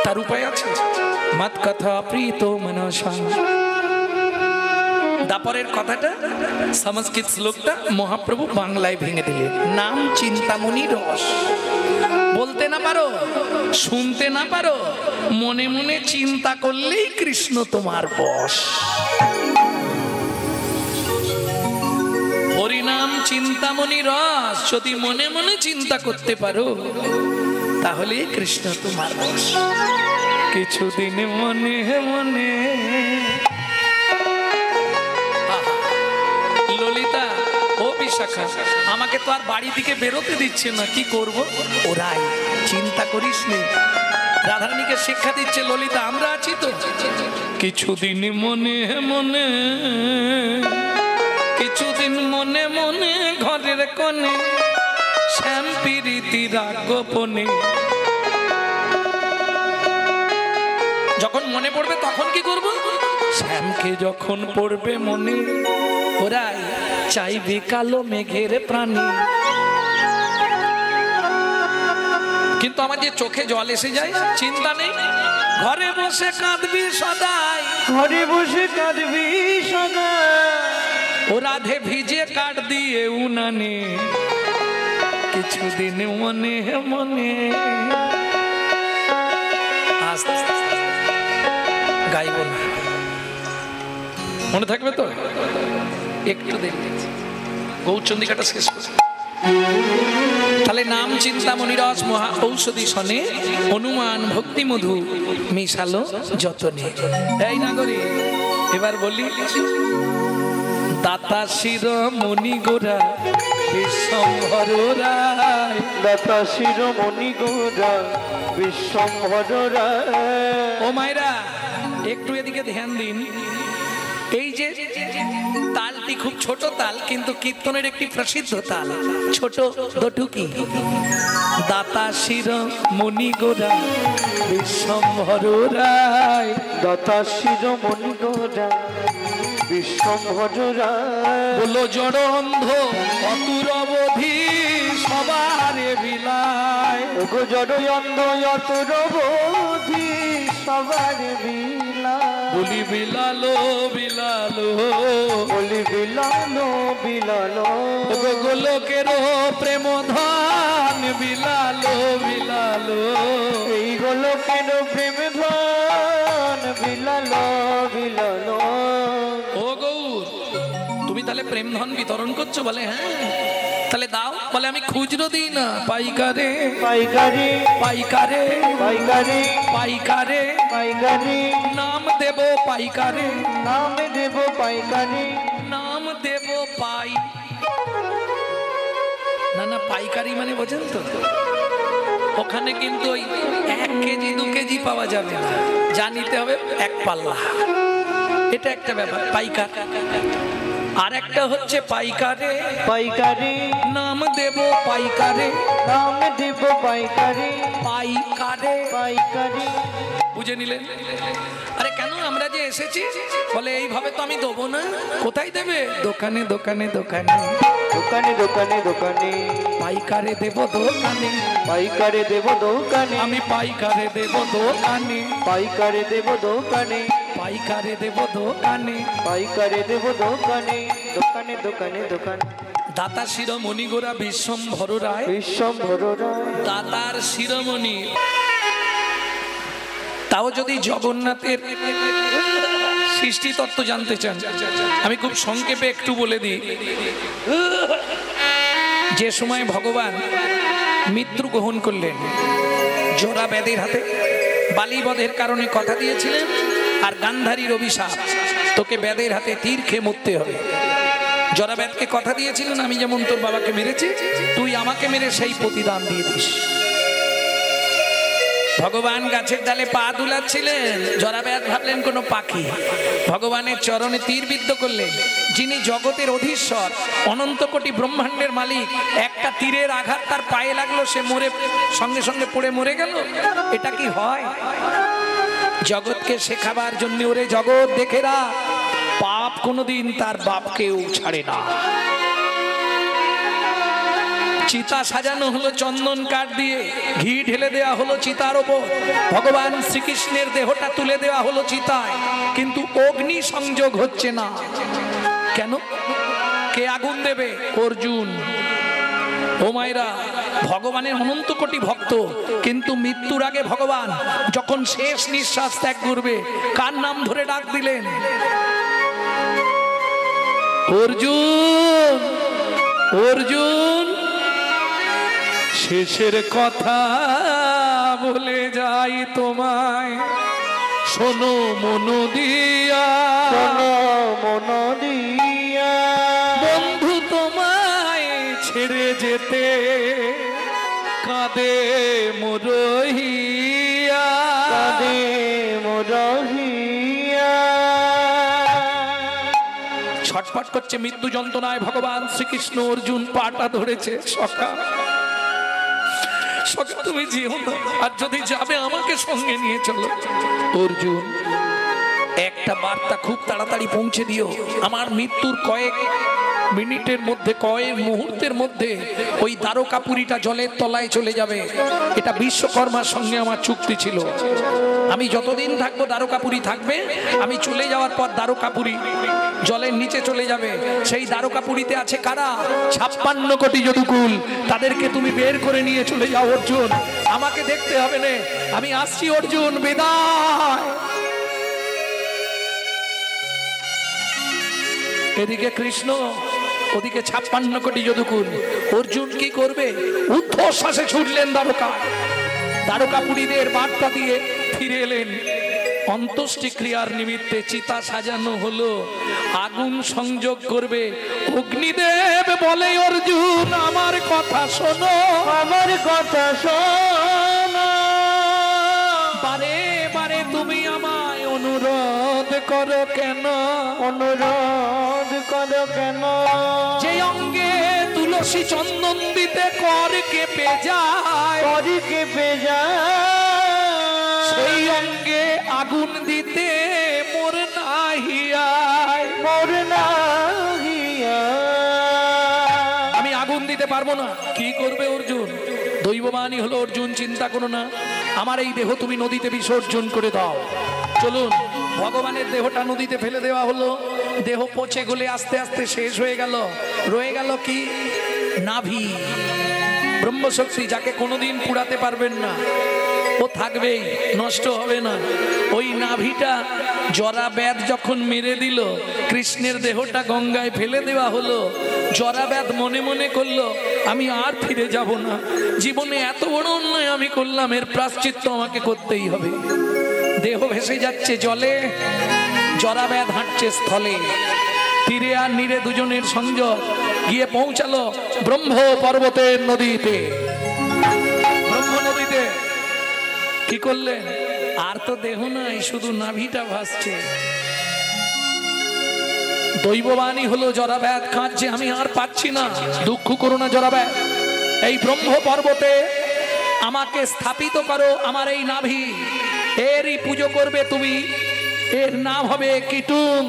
তার উপায় আছে। মত কথা প্রীত মনসা। দাপরের কথাটা সংস্কৃত শ্লোকটা মহাপ্রভু বাংলায় ভেঙে দিলেন। নাম চিন্তামণি রস। বলতে না পারো, শুনতে না পারো, মনে মনে চিন্তা করলেই কৃষ্ণ তোমার বশ। হরিনাম চিন্তামণি রস, যদি মনে মনে চিন্তা করতে পারো তাহলে কৃষ্ণ তোমার বশ। কিছুদিন মনে মনে। ললিতা ও বিশাখা, আমাকে তো আর বাড়ি থেকে বেরোতে দিচ্ছে না, কি করব? ওরাই চিন্তা করিস নি। রাধারানীকে শিক্ষা দিচ্ছে ললিতা, আমরা আছি তো। কিছুদিন মনে মনে, কিছুদিন মনে মনে ঘরের কোণে শ্যাম প্রীতি রাগ গোপনে। যখন মনে পড়বে তখন কি করব? শ্যামকে যখন পড়বে মনে, ওরাই চাইবে কালো মেঘের প্রাণী। কিন্তু আমার যে চোখে জল এসে যায়, চিন্তা নেই, ঘরে বসে কাঁদবি সদাই, ঘরে বসে কাঁদবি সদাই। ও রাধে ভিজে কাট দিয়ে উনানে, কিছুদিন মনে মনে। আস্তে গাইব না, মনে থাকবে তো? একটু দেখি গৌরচন্দ্রিকাটা শেষ করে। তাহলে নাম চিন্তামণি রস মহা ঔষধি সনে, হনুমান ভক্তি মধু মিশালো যতনে। এই নাগরী, এবার বলি দাতা শিরোমণি গোরা বিশ্বম্ভর রায়। দাতা শিরোমণি গোরা বিশ্বম্ভর রায়। ও মায়েরা, একটু এদিকে ধ্যান দিন। এই যে তালটি খুব ছোট তাল, কিন্তু কীর্তনের একটি প্রসিদ্ধ তাল, ছোট দটুকি। দাতা শিরোমণি গোরা বিশ্বম্ভর রায়। দাতা শিরোমণি গোরা বিশ্বম্ভর রায়। বলো জড় অন্ধ অতুরবধি সবারে বিলায়। ওগো জড় অন্ধ অতুরবধি সবারে বিলায়। বলি বিলালো বিলালো, বলি বিলালো বিলালো। ওগো গোলকের প্রেম ধন বিলালো বিলালো। এই গোলকের প্রেম ধন বিলালো বিলালো। ও গৌর, তুমি তাহলে প্রেম ধন বিতরণ করছো? বলে হ্যাঁ। তাহলে দাও? বলে আমি খুচরো দিই না, পাইকারে পাইকারি পাইকারে পাইকারি পাইকারে পাইকারি। নাম দেব পাইকারে, নাম দেব পাইকারি, নাম দেব পাই। না না, পাইকারি মানে বোঝেন তো? ওখানে কিন্তু ওই 1 কেজি 2 কেজি পাওয়া যাবে না, যা নিতে হবে 1 পাল্লা। এটা একটা ব্যাপার, পাইকার। আর একটা হচ্ছে পাইকারে, পাইকারি নাম দেব পাইকারে, নাম দেব পাইকারি, পাইকারে। পাইকারি। বুঝে নিলেন? আরে কেন আমরা যে এসেছি, বলে এইভাবে তো আমি দেবো না। কোথায় দেবে? দোকানে দোকানে দোকানে, দোকানে দোকানে দোকানে। পাইকারে দেব দোকানে, পাইকারে দেব দোকানে, আমি পাইকারে দেব দোকানে, পাইকারে দেব দোকানে, পাইকারে দেব দোকানে, পাইকারে দেব দোকানে, দোকানে দোকানে দোকানে। দাতা শিরোমণি গোরা বিশ্বম্ভর রায়। বিশ্বম্ভর রায়। দাতার শিরোমণি। তাও যদি জগন্নাথের সৃষ্টি তত্ত্ব জানতে চান, আমি খুব সংক্ষেপে একটু বলে দিই। যে সময় ভগবান মৃত্যু গ্রহণ করলেন, জোড়া ব্যাধির হাতে বালিবধের কারণে কথা দিয়েছিলেন, আর গান্ধারীর অভিশাপ, তোকে ব্যাধের হাতে তীর খেয়ে মরতে হবে। জোড়া ব্যাধকে কথা দিয়েছিলেন, আমি যেমন তোর বাবাকে মেরেছি, তুই আমাকে মেরে সেই প্রতিদান দিয়ে দিস। ভগবান গাছের ডালে পা দুলাচ্ছিলেন, জরাব্যাধ ভাবলেন কোনো পাখি, ভগবানের চরণে তীর বিদ্ধ করলেন। যিনি জগতের অধীশ্বর, অনন্ত কোটি ব্রহ্মাণ্ডের মালিক, একটা তীরের আঘাত তার পায়ে লাগলো, সে মরে সঙ্গে সঙ্গে পড়ে মরে গেল। এটা কি হয়? জগৎকে শেখাবার জন্য, ওরে জগৎ দেখে রাখ, পাপ কোনোদিন তার বাপকেও ছাড়ে না। চিতা সাজানো হলো চন্দন কাঠ দিয়ে, ঘি ঢেলে দেওয়া হলো চিতার ওপর, ভগবান শ্রীকৃষ্ণের দেহটা তুলে দেওয়া হলো চিতায়, কিন্তু অগ্নি সংযোগ হচ্ছে না। কেন? কে আগুন দেবে? অর্জুন। ও মায়েরা, ভগবানের অনন্ত কোটি ভক্ত, কিন্তু মৃত্যুর আগে ভগবান যখন শেষ নিঃশ্বাস ত্যাগ করবে, কার নাম ধরে ডাক দিলেন? অর্জুন, অর্জুন, শেষের কথা বলে যাই তোমায়, শোনো মন দিয়া, শোনো মন দিয়া, বন্ধু তোমায় ছেড়ে যেতে কাঁদে মোরহিয়া, কাঁদে মোরহিয়া। ছটফট করছে মৃত্যু যন্ত্রণায় ভগবান শ্রীকৃষ্ণ। অর্জুন পাটা ধরেছে, সখা সখা তুমি যেও না, আর যদি যাবে আমাকে সঙ্গে নিয়ে চলো। অর্জুন, একটা বার্তা খুব তাড়াতাড়ি পৌঁছে দিও, আমার মৃত্যুর কয়েক মিনিটের মধ্যে, কয়েক মুহূর্তের মধ্যে ওই দ্বারকাপুরীটা জলের তলায় চলে যাবে। এটা বিশ্বকর্মার সঙ্গে আমার চুক্তি ছিল, আমি যতদিন থাকবো দ্বারকাপুরী থাকবে, আমি চলে যাওয়ার পর দ্বারকাপুরী জলের নিচে চলে যাবে। সেই দ্বারকাপুরীতে আছে কারা? 56 কোটি যদুকুল, তাদেরকে তুমি বের করে নিয়ে চলে যাও। অর্জুন, আমাকে দেখতে হবে না, আমি আসছি। অর্জুন, বিদায়। এদিকে কৃষ্ণ, ওদিকে 56 কোটি যদুকুল। অর্জুন কি করবে? ঊর্ধ্বশ্বাসে ছুটলেন দ্বারকা, দ্বারকাপুরীদের বার্তা দিয়ে ফিরে এলেন। অন্ত্যেষ্টি ক্রিয়ার নিমিত্তে চিতা সাজানো হলো, আগুন সংযোগ করবে। অগ্নিদেব বলে, অর্জুন আমার কথা শোনো, আমার কথা শোনো, বারে বারে তুমি আমায় অনুরোধ করো কেন? অনুরোধ করো কেন? যে অঙ্গে তুলসী চন্দন দিতে কর কেঁপে যায়, কর কেঁপে যায়, সেই অঙ্গে আগুন দিতে মোর নাহিয়ায়, মোর নাহিয়া। আমি আগুন দিতে পারবো না। কি করবে অর্জুন? দৈববাণী হলো, অর্জুন চিন্তা করো না, আমার এই দেহ তুমি নদীতে বিসর্জন করে দাও। চলুন, ভগবানের দেহটা নদীতে ফেলে দেওয়া হলো। দেহ পচে গলে আস্তে আস্তে শেষ হয়ে গেল। রয়ে গেল কি? নাভি, ব্রহ্মশক্তি, যাকে কোনোদিন পুড়াতে পারবেন না, ও থাকবেই, নষ্ট হবে না। ওই নাভিটা জরাব্যাধ যখন মেরে দিল, কৃষ্ণের দেহটা গঙ্গায় ফেলে দেওয়া হলো। জরাব্যাধ মনে মনে করলো, আমি আর ফিরে যাব না, জীবনে এত বড় অন্যায় আমি করলাম, এর প্রায়শ্চিত্ত আমাকে করতেই হবে। দেহ ভেসে যাচ্ছে জলে, জরাব্যাধ হাঁটছে স্থলে। তীরে আর নীরে দুজনের সংযোগ, গিয়ে পৌঁছালো ব্রহ্ম পর্বতের নদীতে। ব্রহ্ম নদীতে কি করলেন? আর তো দেহ নাই, শুধু নাভিটা ভাসছে। দৈববাণী হলো, জরাব্যাধ কাঁদছে, আমি আর পাচ্ছি না। দুঃখ করো না জরাব্যাধ, এই ব্রহ্ম পর্বতে আমাকে স্থাপিত করো, আমার এই নাভি, এরই পুজো করবে তুমি। এর নাম হবে কিটুং।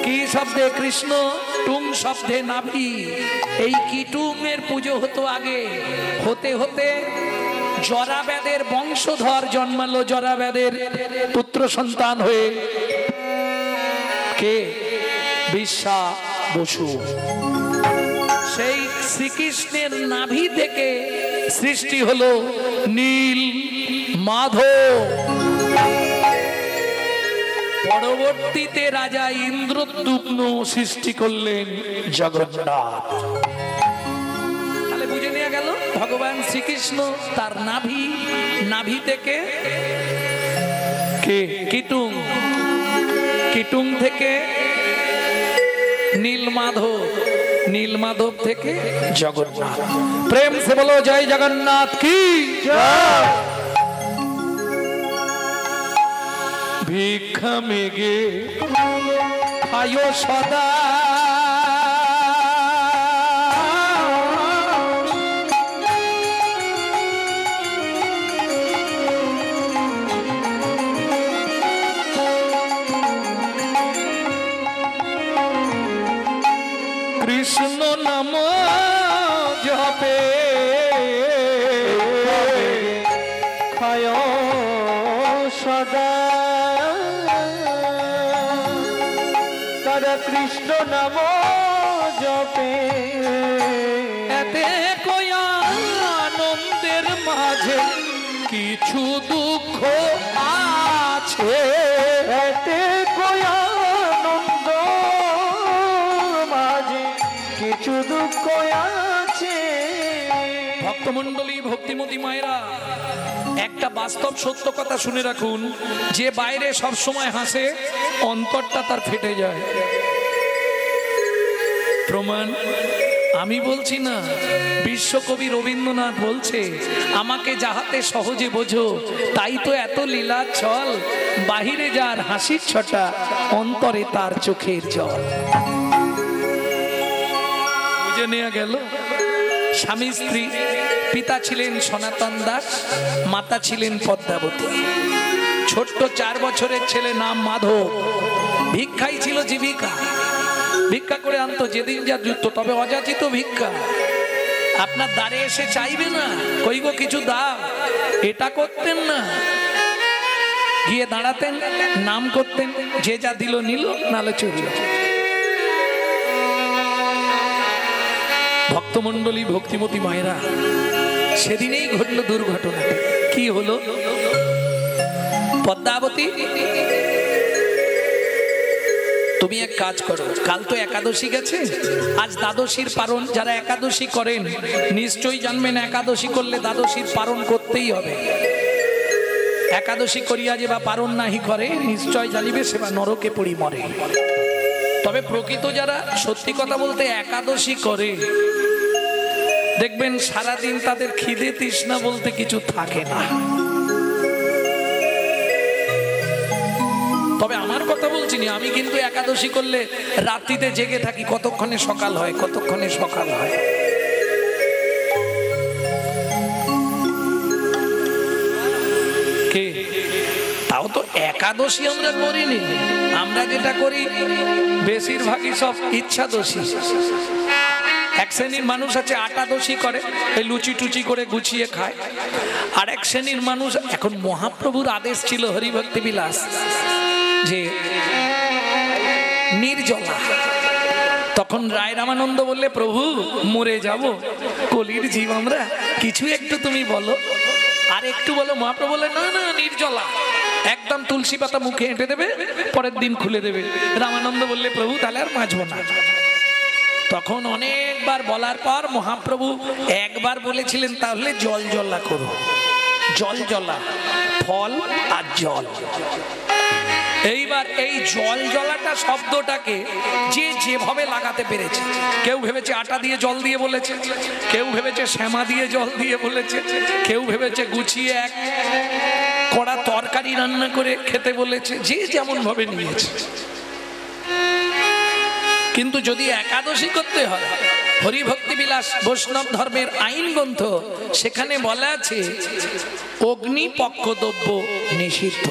কি শব্দে? কৃষ্ণ। টুং শব্দে নাভি। এই কিটুং এর পুজো হতো আগে। হতে হতে জরাব্যাধের বংশধর জন্মালো, জরাব্যাধের পুত্র সন্তান হয়ে। কে? বিশ্বা বসু। সেই শ্রীকৃষ্ণের নাভি থেকে সৃষ্টি হলো নীল মাধব। পরবর্তীতে রাজা ইন্দ্রদ্যুম্ন সৃষ্টি করলেন জগন্নাথ। তাহলে বুঝে নেওয়া গেল, ভগবান শ্রীকৃষ্ণ তার নাভি থেকে কে? কিটুং। কিটুং থেকে নীলমাধব, নীলমাধব থেকে জগন্নাথ। প্রেম সে বলো জয় জগন্নাথ কি জয়। ভিক্ষা মেগে খায়ো সদা, কৃষ্ণ নাম সদা তারা কৃষ্ণ নাম জপে। এতে কয়া আনন্দের মাঝে কিছু দুঃখ আছে, এতে কয়া আনন্দ মাঝে কিছু দুঃখ আছে। ভক্তমণ্ডলী, ভক্তিমতী মায়েরা, একটা বাস্তব সত্য কথা শুনে রাখুন, যে বাইরে সব সময় হাসে অন্তরটা তার ফেটে যায়। প্রমাণ আমি বলছি না, বিশ্বকবি রবীন্দ্রনাথ বলছে, আমাকে যাহাতে সহজে বোঝো তাই তো এত লীলা ছল, বাহিরে যার হাসির ছটা অন্তরে তার চোখের জল। বুঝে নেওয়া গেল? স্বামী স্ত্রী, পিতা ছিলেন সনাতন দাস, মাতা ছিলেন পদ্মাবতী। ছোট্ট 4 বছরের ছেলে নাম মাধব, ভিক্ষাই ছিল জীবিকা, ভিক্ষা করে আনতো যেদিন যা যুক্ত, তবে অযাচিত ভিক্ষা। আপনার দ্বারে এসে চাইবে না, কই গো কিছু দাও, এটা করতেন না। গিয়ে দাঁড়াতেন, নাম করতেন, যে যা দিল নিল, নালে চলল। ভক্তমণ্ডলী, ভক্তিমতী মায়েরা, সেদিনেই ঘটল দুর্ঘটনা। কি হলো? পদ্মাবতী, তুমি এক কাজ করো, কাল তো একাদশী গেছে, আজ দ্বাদশীর পারণ। যারা একাদশী করেন নিশ্চয়ই জানবেন, একাদশী করলে দ্বাদশীর পারণ করতেই হবে। একাদশী করিয়া যে বা পারণ নাহি করে, নিশ্চয় জানিবে সে বা নরকে পড়ি মরে। তবে প্রকৃত যারা সত্যি কথা বলতে একাদশী করে, দেখবেন সারাদিন তাদের খিদে তৃষ্ণা বলতে কিছু থাকে না। তবে আমার কথা বলছি না, আমি কিন্তু একাদশী করলে রাত্রিতে জেগে থাকি, কতক্ষণে সকাল হয়, কতক্ষণে সকাল হয়। কে? তাও তো একাদশী আমরা করিনি, আমরা যেটা করি বেশিরভাগই সব ইচ্ছাদশী। এক শ্রেণীর মানুষ আছে আটাদশী করে, এই লুচি টুচি করে গুছিয়ে খায়। আর এক শ্রেণীর মানুষ, এখন মহাপ্রভুর আদেশ ছিল হরিভক্তি বিলাস যে নির্জলা, তখন রায় রামানন্দ বললে, প্রভু মরে যাব, কলির জীব আমরা, কিছু একটু তুমি বলো, আর একটু বলো। মহাপ্রভু বলে, না না, নির্জলা, একদম তুলসী পাতা মুখে এঁটে দেবে, পরের দিন খুলে দেবে। রামানন্দ বললে, প্রভু তাহলে আর বাঁচবো না। তখন অনেকবার বলার পর মহাপ্রভু একবার বলেছিলেন, তাহলে জল জ্বলা করো। জল জ্বলা, ফল আর জল। এইবার এই জল জ্বলাটা শব্দটাকে যে যেভাবে লাগাতে পেরেছে, কেউ ভেবেছে আটা দিয়ে জল দিয়ে বলেছে, কেউ ভেবেছে শ্যামা দিয়ে জল দিয়ে বলেছে, কেউ ভেবেছে গুছিয়ে এক কড়া তরকারি রান্না করে খেতে বলেছে, যে যেমন ভাবে নিয়েছে। কিন্তু যদি একাদশী করতে হয়, হরিভক্তি বিলাস বৈষ্ণব ধর্মের আইন গ্রন্থ, সেখানে বলা আছে অগ্নিপক্ষ দ্রব্য নিষিদ্ধ।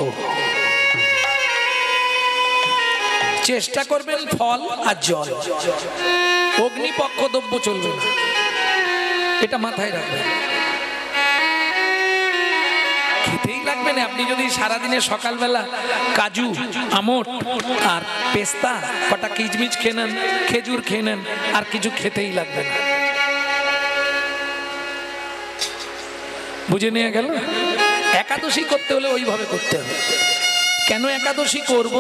চেষ্টা করবেন ফল আর জল, অগ্নিপক্ষ দ্রব্য চলবে না, এটা মাথায় রাখবেন। খেতেই লাগবে না। আপনি যদি সারাদিনে সকালবেলা কাজু, আমট আর পেস্তা, কটা কিচমিচ খেয়ে নেন, খেজুর খেয়ে নেন, আর কিছু খেতেই লাগবে না। বুঝে নিয়ে গেল? একাদশী করতে হলে ওইভাবে করতে হবে। কেন একাদশী করব?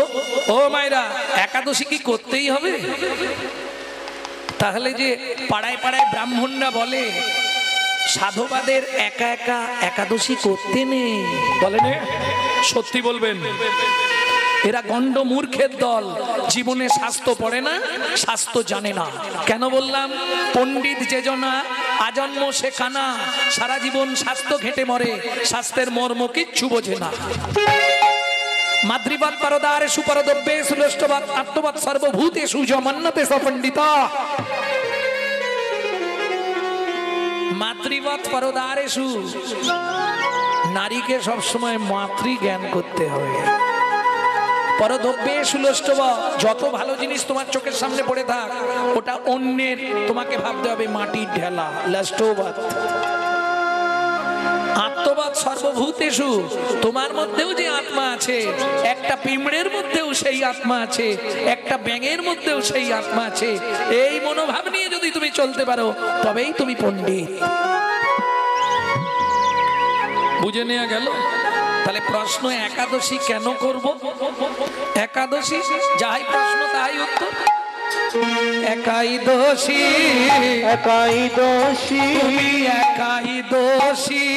ও মায়েরা, একাদশী কি করতেই হবে? তাহলে যে পাড়ায় পাড়ায় ব্রাহ্মণরা বলে সাধুবাদের একা একা একাদশী করতে নেই, বলেন সত্যি বলবেন? এরা গণ্ড মূর্খের দল, জীবনে স্বাস্থ্য পড়ে না, স্বাস্থ্য জানে না। কেন বললাম? পণ্ডিত যে জনা আজন্ম সে কানা, সারা জীবন স্বাস্থ্য ঘেটে মরে, স্বাস্থ্যের মর্ম কিচ্ছু বোঝে না। মাতৃবাদ পরদারে সুপরদব্যে সুলষ্টবাদ আত্মবাদ সর্বভূতে সুজমন্নতে সপণ্ডিতা। মাতৃবাদ পরদারে সু, নারীকে সবসময় মাতৃ জ্ঞান করতে হবে। পরদব্যে সুলষ্টবাদ, যত ভালো জিনিস তোমার চোখের সামনে পড়ে থাক, ওটা অন্যের, তোমাকে ভাবতে হবে মাটির ঢেলা। লাষ্টবাদ, আত্মবাদ সর্বভূতেষু, তোমার মধ্যেও যে আত্মা আছে, একটা পিঁমড়ের মধ্যেও সেই আত্মা আছে, একটা ব্যাঙের মধ্যেও সেই আত্মা আছে। এই মনোভাব নিয়ে যদি তুমি চলতে পারো তবেই তুমি পণ্ডিত। বুঝে নেওয়া গেল? তাহলে প্রশ্ন একাদশী কেন করব? একাদশী যাই প্রশ্ন তাই উত্তর। একাই দোষী, একাই দোষী, তুমি একাই দোষী,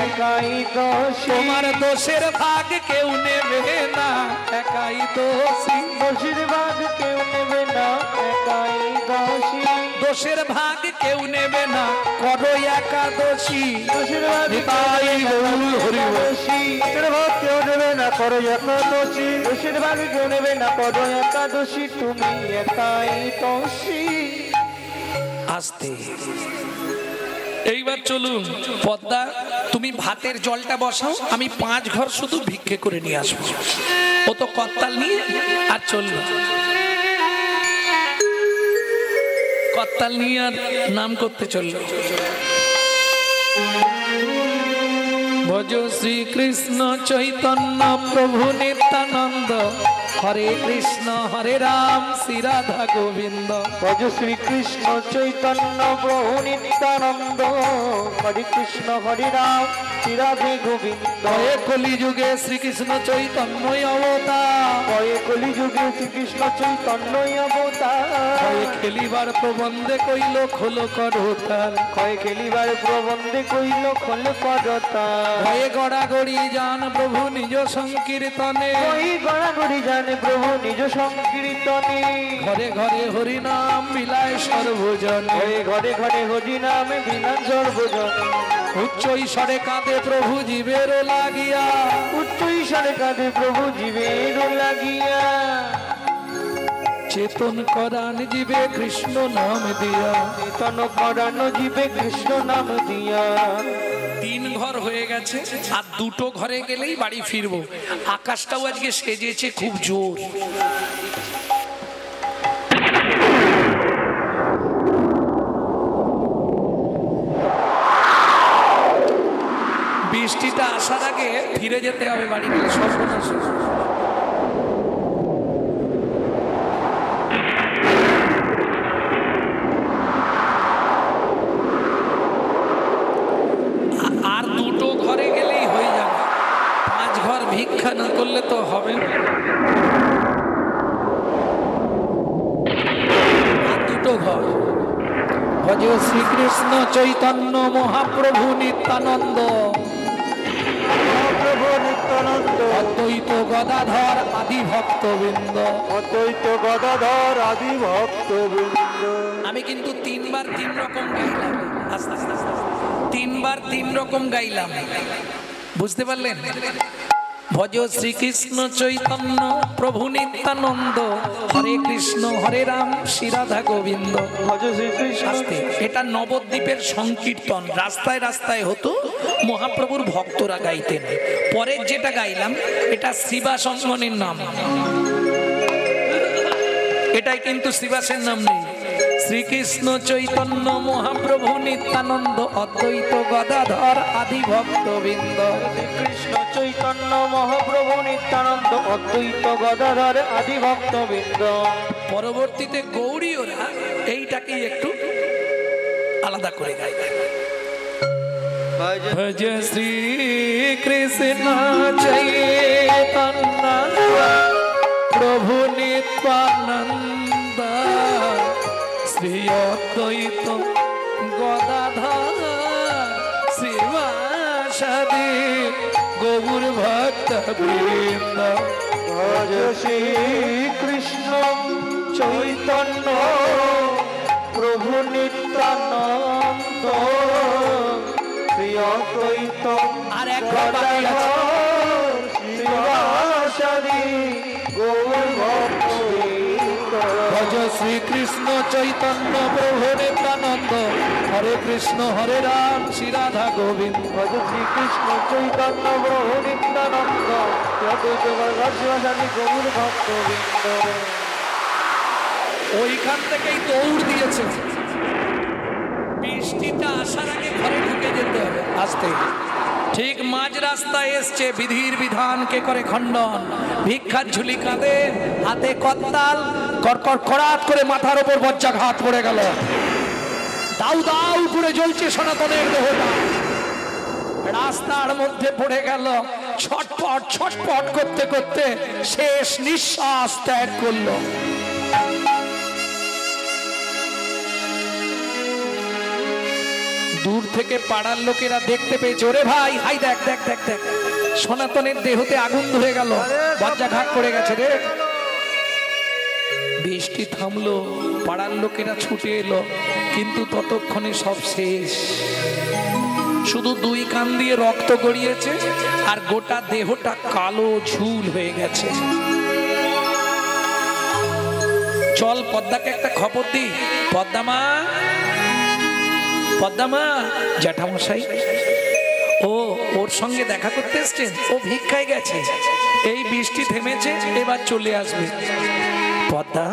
একাই দোষী, তোমার দোষের ভাগ কেউ নেবে না। একাই দোষী, দোষীর ভাগ কেউ নেবে না। একাই দোষী, দোষের ভাগ কেউ নেবে না। করো একাদশী, দোষীর ভাগ তাই গৌর হরি বল। দোষীর ভাগ কেউ নেবে না। করো একাদশী, দোষীর ভাগ কেউ নেবে না। করো একাদশী, তুমি একাই দোষী। আস্তে। এইবার চলুন পদ্মা, তুমি ভাতের জলটা বসাও, আমি 5 ঘর শুধু ভিক্ষে করে নিয়ে আসবো। ও তো কর্তাল নিয়ে আর চললো, কর্তাল নিয়ে আর নাম করতে চললো। ভজ শ্রীকৃষ্ণ চৈতন্য প্রভু নিত্যানন্দ, হরে কৃষ্ণ হরে রাম শ্রী রাধা গোবিন্দ। ভজ শ্রীকৃষ্ণ চৈতন্য প্রভু নিত্যানন্দ, হরে কৃষ্ণ হরে রাম শ্রী রাধে গোবিন্দ। হয়ে কলিযুগে শ্রীকৃষ্ণ চৈতন্য অবতার, হয়ে কলিযুগে শ্রীকৃষ্ণ চৈতন্য অবতার। হয়ে খেলিবার প্রবন্ধে কইল খোলো করতাল, ক্ষয় খেলিবার প্রবন্ধে কইল খোল করতাল। হয়ে গড়াগড়ি যান প্রভু নিজ সংকীর্তনে, ওই গড়াগড়ি জানে প্রভু নিজ সংকীর্তনে। ঘরে ঘরে হরিনাম বিলায় সর্বজনে, হয়ে ঘরে ঘরে হরি নামে বিনান সর্বজন। উচ্চ ঈশ্বরে কাঁদে প্রভু জীবের লাগিয়া, উচ্চ ঈশ্বরে কাঁদে প্রভু জীবের লাগিয়া। চেতন করান জীবে কৃষ্ণ নাম দিয়া, চেতন করানো জীবে কৃষ্ণ নাম দিয়া। 3 ঘর হয়ে গেছে, আর 2টো ঘরে গেলেই বাড়ি ফিরবো। আকাশটাও আজকে সেজেছে খুব জোর। বৃষ্টিটা আসার আগে ফিরে যেতে হবে বাড়ি, গেলে সর্বনাশ। আর 2টো ঘরে গেলেই হয়ে যাবে, 5 ঘর ভিক্ষা না করলে তো হবে না। আর 2টো ঘর। ভজ শ্রীকৃষ্ণ চৈতন্য মহাপ্রভু নিত্যানন্দ, প্রভু নিত্যানন্দ, অদ্বৈত গদাধর আদি ভক্তবৃন্দ। অদ্বৈত গদাধর আদি ভক্তবৃন্দ। আমি কিন্তু 3 বার 3 রকম গাইলাম, আস্তে আস্তে 3 বার 3 রকম গাইলাম, বুঝতে পারলেন? ভজ শ্রীকৃষ্ণ চৈতন্য প্রভু নিত্যানন্দ, হরে কৃষ্ণ হরে রাম শ্রী রাধা গোবিন্দ। ভজ শ্রীকৃষ্ণ। আস্তে। এটা নবদ্বীপের সংকীর্তন, রাস্তায় রাস্তায় হতো, মহাপ্রভুর ভক্তরা গাইতেন। পরের যেটা গাইলাম এটা শ্রীবাসঙ্গনের নাম, এটাই কিন্তু শ্রীবাসের নাম নেই। শ্রীকৃষ্ণ চৈতন্য মহাপ্রভু নিত্যানন্দ, অদ্বৈত গদাধর আদি ভক্তবৃন্দ। কৃষ্ণ চৈতন্য মহাপ্রভু নিত্যানন্দ, অদ্বৈত গদাধর আদি ভক্তবৃন্দ। পরবর্তীতে গৌড়ীয়রা এইটাকেই একটু আলাদা করে গায়। ভজ শ্রী কৃষ্ণ চৈতন্য প্রভু নিত্যানন্দ, শ্রী অদ্বৈত গদাধর শ্রীবাসাদি গৌর ভক্ত বৃন্দ। ভজ শ্রী কৃষ্ণ চৈতন্য প্রভু নিত্যানন্দ, শ্রী অদ্বৈত আর একবার বাকি আছে। শ্রীবাসাদি গৌর ভক্তবৃন্দ। ভজ শ্রীকৃষ্ণ চৈতন্য প্রভু নিত্যানন্দ, হরে কৃষ্ণ হরে রাম শ্রী রাধা গোবিন্দ। ভজ শ্রীকৃষ্ণ চৈতন্য প্রভু নিত্যানন্দ, অদ্বৈত গদাধর শিবাসাদি গৌর ভক্তবৃন্দ। ওইখান থেকেই দৌড় দিয়েছে, বৃষ্টিটা আসার আগে ঘরে ঢুকে যেতে হবে। আস্তে ঠিক মাঝ রাস্তায় এসছে, বিধির বিধানকে করে খণ্ডন। ভিক্ষার ঝুলি কাঁধে, হাতে করতাল, কড়কড় কড়াত করে মাথার ওপর বজ্রাঘাত পড়ে গেল। দাউ দাউ করে জ্বলছে সনাতনের দেহটা, রাস্তার মধ্যে পড়ে গেল। ছটপট ছটপট করতে করতে শেষ নিঃশ্বাস ত্যাগ করলো। দূর থেকে পাড়ার লোকেরা দেখতে পেয়েছে, ওরে ভাই হাই দেখ দেখ দেখ দেখ, সনাতনের দেহতে আগুন ধরে গেল, বজ্রাঘাত করে গেছে রে। বৃষ্টি থামলো, পাড়ার লোকেরা ছুটে এলো, কিন্তু ততক্ষণে সব শেষ। শুধু দুই কান দিয়ে রক্ত গড়িয়েছে আর গোটা দেহটা কালো ঝুল হয়ে গেছে। চল পদ্মাকে একটা খবর দি। পদ্মা পদ্মা, জ্যাঠামশাই ও ওর সঙ্গে দেখা করতে এসছেন, ও ভিক্ষায় গেছে, এই বৃষ্টি থেমেছে, এবার চলে আসবে। পদ্মা,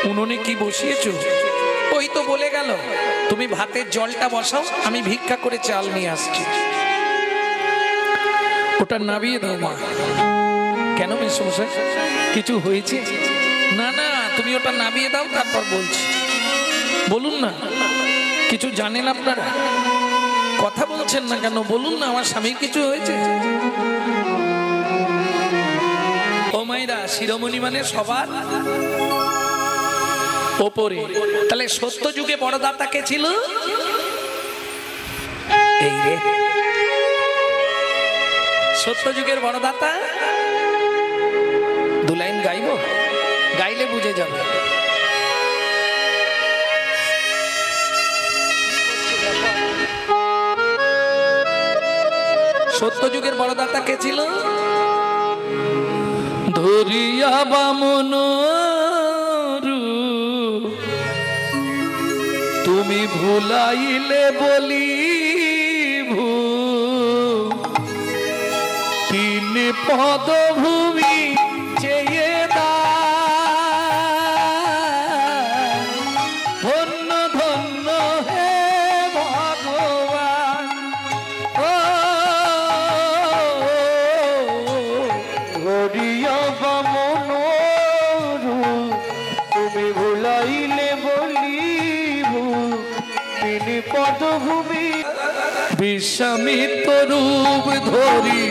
উনুনে কি বসিয়েছো? ওই তো বলে গেল তুমি ভাতের জলটা বসাও, আমি ভিক্ষা করে চাল নিয়ে আসছি। ওটা নাবিয়ে দাও মা। কেন মেসমশাই, কিছু হয়েছে? না না, তুমি ওটা নাবিয়ে দাও, তারপর বলছি। বলুন না, কিছু জানেন আপনারা? কথা বলছেন না কেন? বলুন না, আমার স্বামীর কিছু হয়েছে? ও মাইরা, শিরোমণি মানে সবার ওপরে। তাহলে সত্য যুগে বড় দাতা কে ছিল? এই রে, সত্য যুগের বড় দাতা। দু লাইন গাইব, গাইলে বুঝে যাবে। সত্য যুগের বড় দাতা কে ছিল? ধরিয়া বামন তুমি ভুলাইলে বলি তিন পদভূমি চেয়ে ধন্য ধন্য হে ভগবান। ও ধরিয়া বামন তুমি ভুলাইলে বলিব তিন পদভূমি। বিশ্বামিত্র রূপ ধরি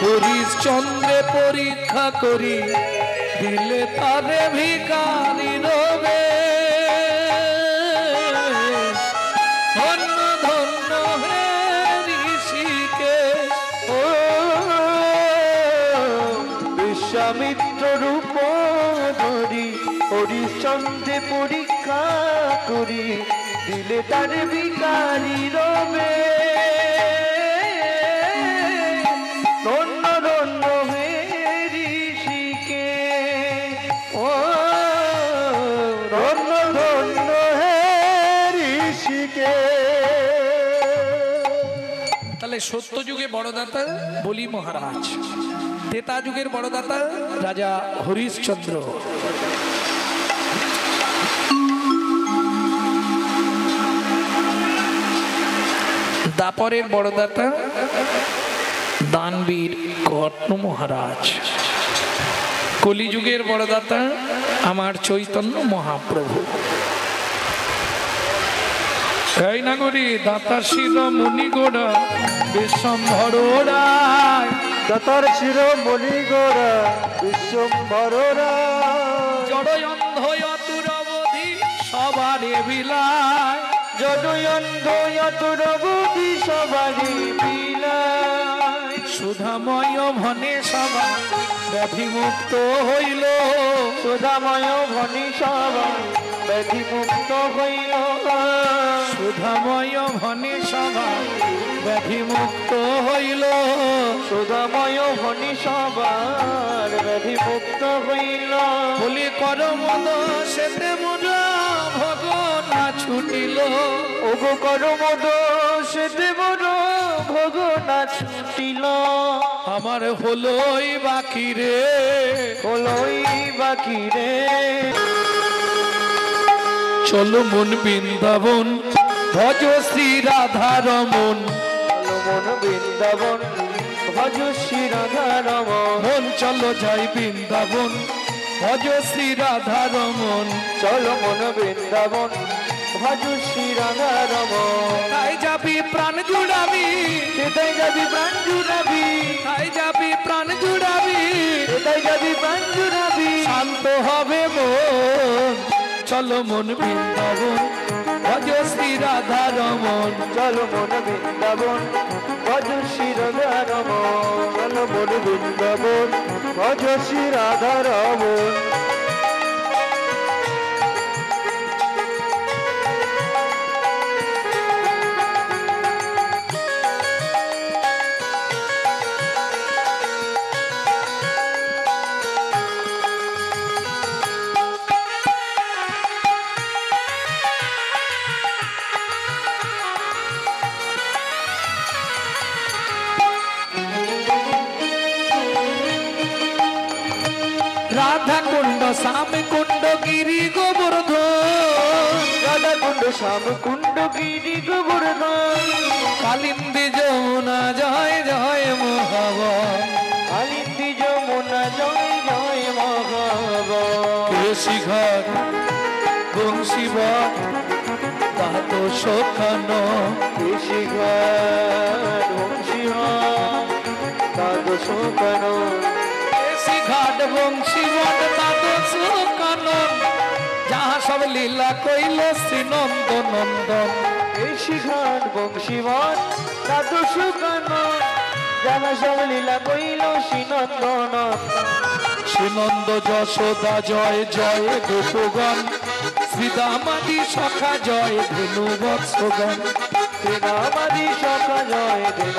হরিশ্চন্দ্রে পরীক্ষা করি দিলে তারে ভিখারি রবে। ধন্য ধন্য হে ঋষিকে। ও বিশ্বামিত্র রূপ ধরি হরিশ্চন্দ্রে পরীক্ষা করি দিলে তার ভিখারি রবে। ধন্য ধন্য হে ঋষিকে। ও ধন্য ধন্য হে ঋষিকে। তাহলে সত্য যুগে বড় দাতা বলি মহারাজ, ত্রেতা যুগের বড় দাতা রাজা হরিশ্চন্দ্র, দাপরের বড় দাতা দানবীর কর্ণ মহারাজ, কলিযুগের বড় দাতা আমার চৈতন্য মহাপ্রভু। এই নাগরী দাতা শির মুনিগোড়া বিশ্বম্ভর রায়। দাতার শির মণিগোড়া বিশ্বম্ভর রায়। জড়য়ন্ধ অতুরবধি সবারে বিলায়। জড়য়ন্ধ অতুরবধি সবারে বিলায়। সুধাময় ভনে সভা ব্যাধিমুক্ত হইল। সুধাময় ভনি সভা ব্যাধিমুক্ত হইল। সুধাময় ভনে সভা ব্যাধিমুক্ত হইল। সুধাময় ভনি সবার ব্যাধিমুক্ত হইল। বলি করমদ সেতে মুরা ভগনা ছুটিল। ওগো করমদ সেতে মোর ভগনা ছুটিল। আমার হলোই বাকি রে, হলোই বাকি রে। চলো মন বৃন্দাবন ভজ শ্রী রাধা রমন, চলো মন বৃন্দাবন ভজ শ্রী রাধা রমন, মন চলো যাই বৃন্দাবন ভজ শ্রী রাধা রমন। চলো মন বৃন্দাবন ভজ শ্রী রাধা রমন। তাই যাবি প্রাণ জুড়াবি, সেটাই যাবি প্রাণ জুড়াবি, তাই যাবি প্রাণ জুড়াবি, সেটাই যাবি প্রাণ জুড়াবি। শান্ত হবে মন, চলো মন বৃন্দাবন ভজ শ্রী রাধা রমন। চলো মন বৃন্দাবন ভজ শ্রী রাধা রমন, চলো মন বৃন্দাবন ভজ শ্রী রাধা রমন। রাধা কুণ্ড শ্যাম কুণ্ড গিরি গোবর্ধন, রাধা কুণ্ড শ্যাম কুণ্ড গিরি গোবর্ধন, কালিন্দী যমুনা জয় জয় মহাবন, কালিন্দী যমুনা জয় জয় মহাবন। তুলসী ঘর বংশীবন তাত সখান, কৃষি ঘাট বংশীবন তাদ শোকান, তুলসী ঘাট বংশীবন তাত সখান, যাহা সব লীলা কইল শ্রী নন্দ নন্দন। কৃষি ঘাট বংশীবন তাদ শোকান, যাহা সব লীলা কইল শ্রীনন্দন। শ্রীনন্দ যশোদা জয় জয় গোপগণ, শ্রীদামাদি সখা জয় ধেনু বৎসগণ। শ্রীরামাদি সখা জয় দেব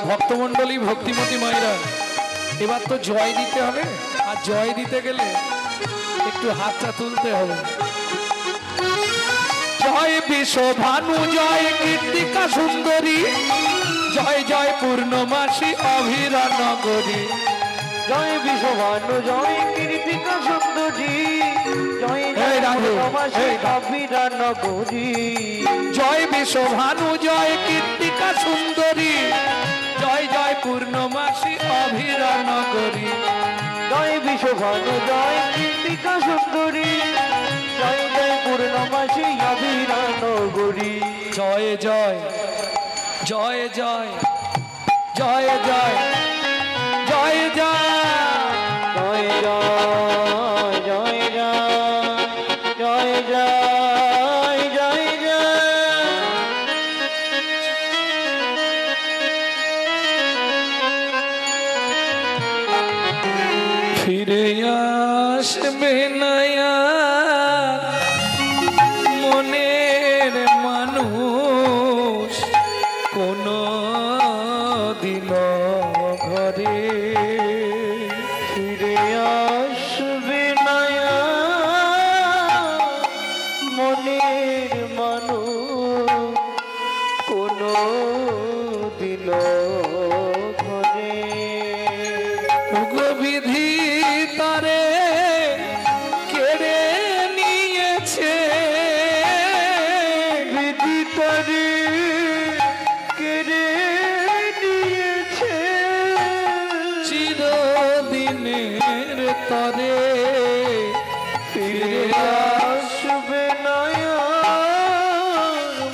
ভক্তমন্ডলী ভক্তিমতী মায়েরা, এবার তো জয় দিতে হবে, আর জয় দিতে গেলে একটু হাতটা তুলতে হবে। জয় বিশ্বভানু জয় কীর্তিকা সুন্দরী, জয় জয় পূর্ণমাসী অভিরা নগরী। জয় বিশ্বভানু জয় কীর্তিকা সুন্দরী, জয় জয় পূর্ণমাসী অভিরা নগরী। জয় বিশ্বভানু জয় কীর্তিকা সুন্দরী, জয় জয় পূর্ণমাসী অভিরা নগরী। জয় বিশ্বভানু জয় কীর্তিকা সুন্দরী, জয় জয় পূর্ণমাসী অভিরা নগরী। জয় জয় জয় জয় জয় জয় জয় জয় জয় জয় জয় জয় জয় জয় জয় জয়। ফিরে আসবে না আর মনের মানুষ কোনো দিন ঘরে, ফিরে আসবে না মনের মানুষ কোনো দিল ঘরে। বিধি তারে কেড়ে নিয়েছে, বিধি তারে কেড়ে নিয়েছে, চিরদিনের তরে ফিরে আসবে না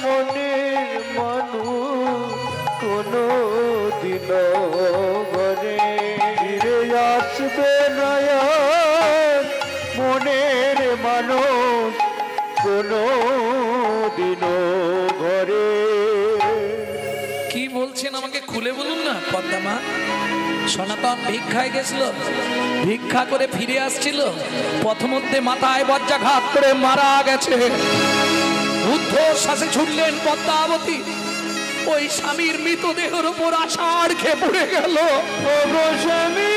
মনের মানুষ কোনো দিন ঘরে। ফিরে আসবে না মনের মানুষ কোনো দিন ঘরে। কি বলছেন আমাকে খুলে বলুন না পদ্মা। সনাতন ভিক্ষায় গেছিল, ভিক্ষা করে ফিরে আসছিল, পথমধ্যে মাথায় বজ্রাঘাত করে মারা গেছে। ঊর্ধ্বশ্বাসে ছুটলেন পদ্মাবতী, ওই স্বামীর মৃতদেহের উপর আষাঢ় খেয়ে পড়ে গেল। ও গো স্বামী